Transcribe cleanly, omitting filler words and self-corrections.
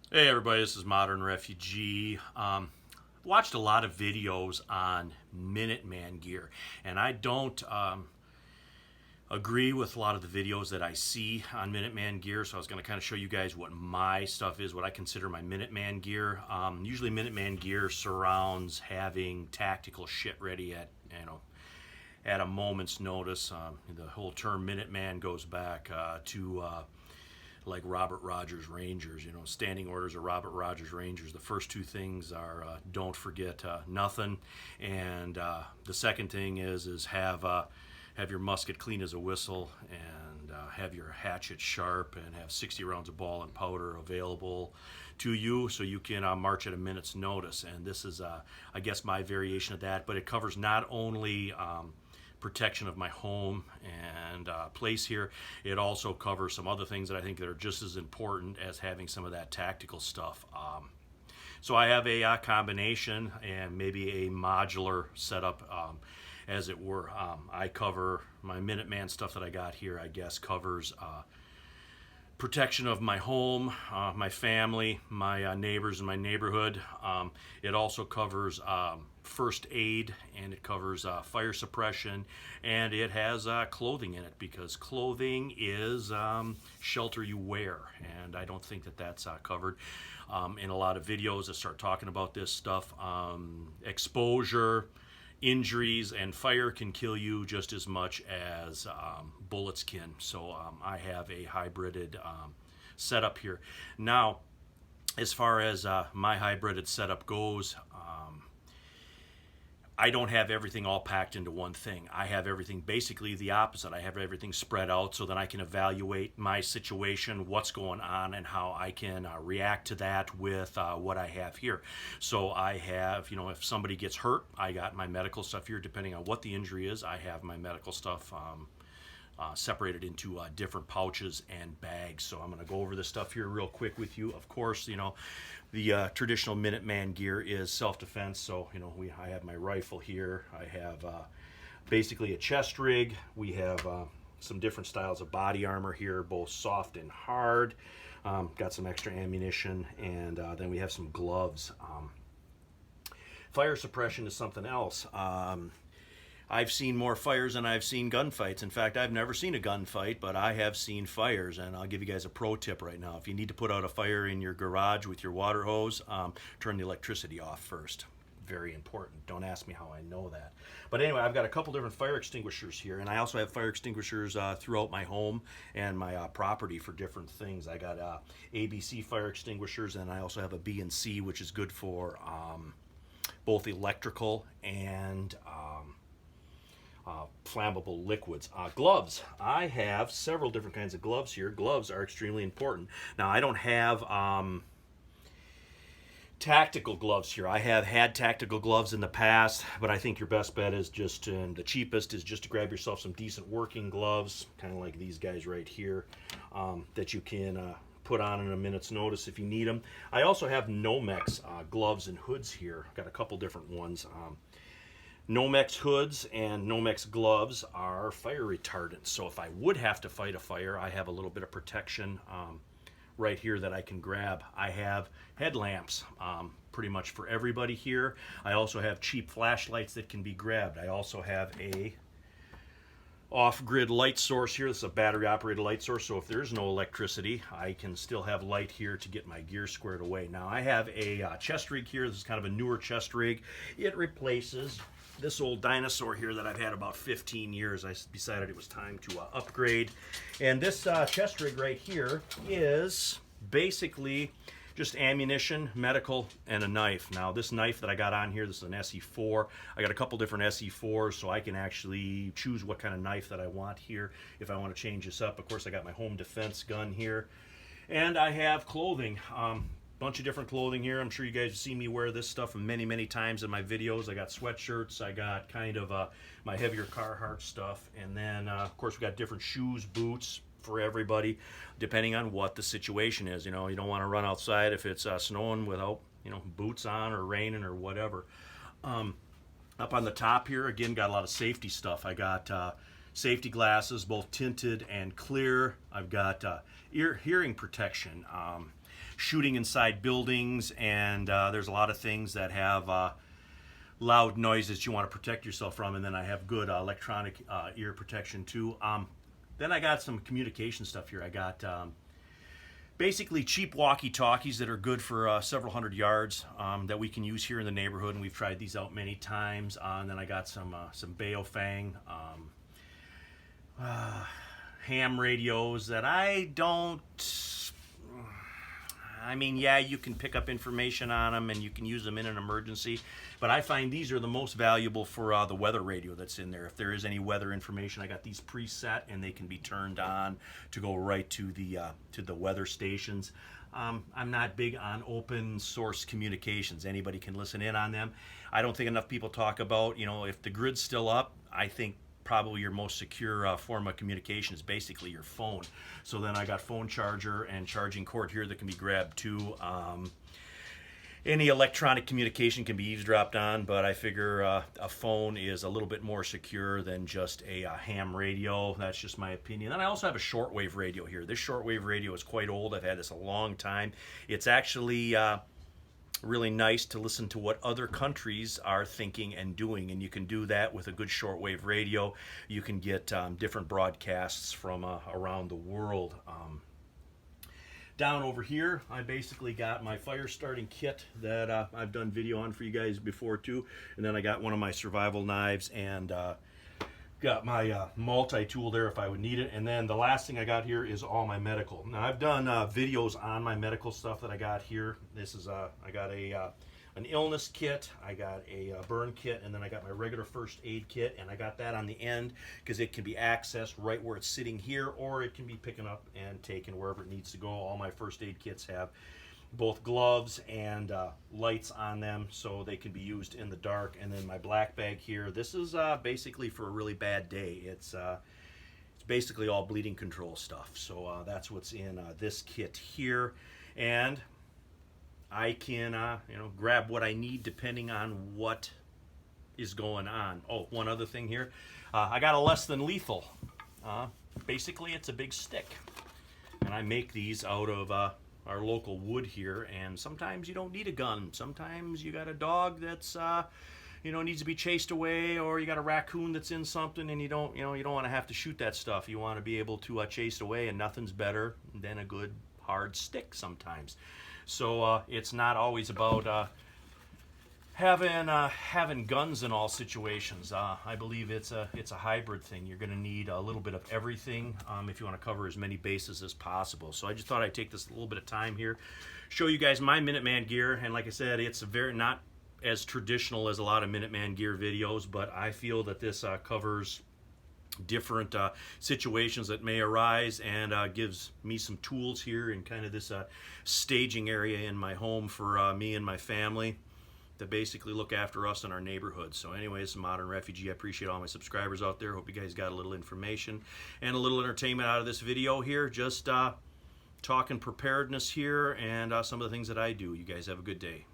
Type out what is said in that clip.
Hey everybody, this is Modern Refugee. Watched a lot of videos on Minuteman gear, and I don't agree with a lot of the videos that I see on Minuteman gear. So I was going to kind of show you guys what my stuff is, what I consider my Minuteman gear. Usually, Minuteman gear surrounds having tactical shit ready at a moment's notice. The whole term Minuteman goes back to like Robert Rogers Rangers, standing orders of Robert Rogers Rangers. The first two things are don't forget nothing, and the second thing is have your musket clean as a whistle, and have your hatchet sharp, and have 60 rounds of ball and powder available to you so you can march at a minute's notice. And this is, I guess, my variation of that, but it covers not only protection of my home and place here. It also covers some other things that I think that are just as important as having some of that tactical stuff. So I have a combination and maybe a modular setup, as it were. I cover my Minuteman stuff that I got here, I guess, covers protection of my home, my family, my neighbors in my neighborhood. It also covers first aid, and it covers fire suppression, and it has clothing in it, because clothing is shelter you wear, and I don't think that that's covered in a lot of videos that start talking about this stuff. Exposure, injuries, and fire can kill you just as much as bullets can. So I have a hybrided setup here. Now, as far as my hybrided setup goes, I don't have everything all packed into one thing. I have everything basically the opposite. I have everything spread out so that I can evaluate my situation, what's going on, and how I can react to that with what I have here. So I have, if somebody gets hurt, I got my medical stuff here. Depending on what the injury is, I have my medical stuff separated into different pouches and bags. So I'm going to go over this stuff here real quick with you. Of course, the traditional Minuteman gear is self-defense. So, I have my rifle here. I have basically a chest rig. We have some different styles of body armor here, both soft and hard. Got some extra ammunition, and then we have some gloves. Fire suppression is something else. I've seen more fires than I've seen gunfights. In fact, I've never seen a gunfight, but I have seen fires, and I'll give you guys a pro tip right now. If you need to put out a fire in your garage with your water hose, turn the electricity off first. Very important. Don't ask me how I know that. But anyway, I've got a couple different fire extinguishers here, and I also have fire extinguishers throughout my home and my property for different things. I got ABC fire extinguishers, and I also have a B and C, which is good for both electrical and flammable liquids. Gloves. I have several different kinds of gloves here. Gloves are extremely important. Now, I don't have tactical gloves here. I have had tactical gloves in the past, but I think your best bet is just, and the cheapest is just to grab yourself some decent working gloves, kind of like these guys right here, that you can put on in a minute's notice if you need them. I also have Nomex gloves and hoods here. I've got a couple different ones. Nomex hoods and Nomex gloves are fire retardants. So if I would have to fight a fire, I have a little bit of protection right here that I can grab. I have headlamps pretty much for everybody here. I also have cheap flashlights that can be grabbed. I also have a off-grid light source here. This is a battery-operated light source, so if there's no electricity, I can still have light here to get my gear squared away. Now, I have a chest rig here. This is kind of a newer chest rig. It replaces this old dinosaur here that I've had about 15 years. I decided it was time to upgrade. And this chest rig right here is basically just ammunition, medical, and a knife. Now, this knife that I got on here, this is an SE4. I got a couple different SE4s, so I can actually choose what kind of knife that I want here if I want to change this up. Of course, I got my home defense gun here. And I have clothing. Bunch of different clothing here. I'm sure you guys have seen me wear this stuff many times in my videos. I got sweatshirts. I got kind of my heavier Carhartt stuff. And then, of course, we got different shoes, boots for everybody, depending on what the situation is. You don't want to run outside if it's snowing without, boots on or raining or whatever. Up on the top here, again, got a lot of safety stuff. I got safety glasses, both tinted and clear. I've got hearing protection. shooting inside buildings, and there's a lot of things that have loud noises you want to protect yourself from, and then I have good electronic ear protection too. Then I got some communication stuff here. I got basically cheap walkie-talkies that are good for several hundred yards that we can use here in the neighborhood, and we've tried these out many times. And then I got some Baofeng ham radios that I mean, yeah, you can pick up information on them and you can use them in an emergency, but I find these are the most valuable for the weather radio that's in there. If there is any weather information, I got these preset and they can be turned on to go right to the weather stations. I'm not big on open source communications. Anybody can listen in on them. I don't think enough people talk about, if the grid's still up, I think probably your most secure form of communication is basically your phone. So then I got phone charger and charging cord here that can be grabbed too. Any electronic communication can be eavesdropped on, but I figure a phone is a little bit more secure than just a ham radio. That's just my opinion. And I also have a shortwave radio here. This shortwave radio is quite old. I've had this a long time. It's actually really nice to listen to what other countries are thinking and doing, and you can do that with a good shortwave radio. You can get different broadcasts from around the world. Down over here, I basically got my fire starting kit that I've done video on for you guys before too, and then I got one of my survival knives and got my multi-tool there if I would need it. And then the last thing I got here is all my medical. Now I've done videos on my medical stuff that I got here. This is I got an illness kit, I got a burn kit, and then I got my regular first aid kit, and I got that on the end because it can be accessed right where it's sitting here, or it can be picking up and taken wherever it needs to go. All my first aid kits have both gloves and lights on them, so they can be used in the dark. And then my black bag here, this is basically for a really bad day. It's basically all bleeding control stuff. So that's what's in this kit here, and I can grab what I need depending on what is going on. Oh, one other thing here, I got a less than lethal. Basically, it's a big stick, and I make these out of our local wood here. And sometimes you don't need a gun. Sometimes you got a dog that's needs to be chased away, or you got a raccoon that's in something, and you don't want to have to shoot that stuff. You want to be able to chase away, and nothing's better than a good hard stick sometimes. So it's not always about having guns in all situations. I believe it's a hybrid thing. You're going to need a little bit of everything if you want to cover as many bases as possible. So I just thought I'd take this little bit of time here, show you guys my Minuteman gear. And like I said, it's very not as traditional as a lot of Minuteman gear videos, but I feel that this covers different situations that may arise, and gives me some tools here in kind of this staging area in my home for me and my family to basically look after us and our neighborhood. So anyway, this is Modern Refugee. I appreciate all my subscribers out there. Hope you guys got a little information and a little entertainment out of this video here. Just talking preparedness here and some of the things that I do. You guys have a good day.